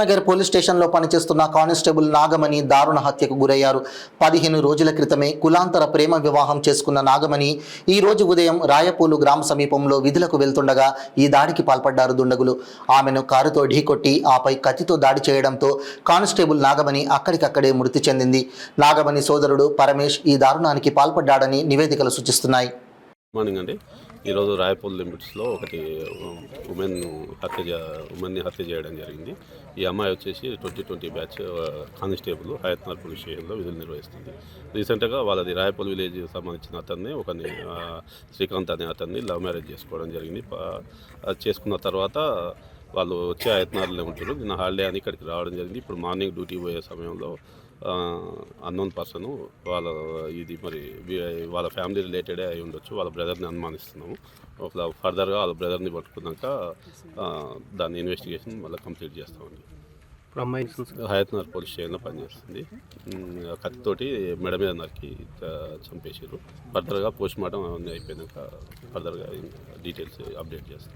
Nagar police స్టేషన్లో పనిచేస్తున్న constable Nagamani దారుణ హత్యకు గురయ్యారు. 15 రోజుల క్రితమే కులాంతర ప్రేమ వివాహం చేసుకున్న నాగమణి ఈ రోజు ఉదయం రాయపూలు గ్రామ సమీపంలో విధులకు వెళ్తుండగా ఈ దాడికి పాల్పడ్డారు దుండగులు. ఆమెను కారుతో ఢీకొట్టి ఆపై కత్తితో దాడి చేయడంతో కానిస్టేబుల్ నాగమణి అక్కడికక్కడే మృతి చెందింది. నాగమణి సోదరుడు పరమేష్ ఈ దారుణానికి పాల్పడ్డాడని నివేదికలు సూచిస్తున్నాయి. మార్నింగ్ అండి, ఈరోజు రాయపూల్ లిమిట్స్లో ఒకటి ఉమెన్ని హత్య చేయడం జరిగింది. ఈ అమ్మాయి వచ్చేసి 2020 బ్యాచ్ కానిస్టేబుల్ హయత్నగర్ పోలీస్ స్టేషన్లో విధులు నిర్వహిస్తుంది. రీసెంట్గా వాళ్ళది రాయపూల్ విలేజ్ సంబంధించిన అతన్ని శ్రీకాంత్ అనే అతన్ని లవ్ మ్యారేజ్ చేసుకోవడం జరిగింది. చేసుకున్న తర్వాత వాళ్ళు వచ్చే హయత్నగర్లో ఉంటారు. నిన్న హాలిడే అని ఇక్కడికి రావడం జరిగింది. ఇప్పుడు మార్నింగ్ డ్యూటీ పోయే సమయంలో అన్నోన్ పర్సన్ వాళ్ళ ఫ్యామిలీ రిలేటెడే అయి ఉండొచ్చు, వాళ్ళ బ్రదర్ని అనుమానిస్తున్నాము. ఫర్దర్గా వాళ్ళ బ్రదర్ని పట్టుకున్నాక దాని ఇన్వెస్టిగేషన్ మళ్ళీ కంప్లీట్ చేస్తామండి. హయత్నగర్ పోలీస్ స్టేషన్లో పనిచేస్తుంది. కత్తితోటి మెడ మీద నరికి చంపేసారు. ఫర్దర్గా పోస్ట్ మార్టం అవన్నీ అయిపోయాక ఫర్దర్గా డీటెయిల్స్ అప్డేట్ చేస్తాం.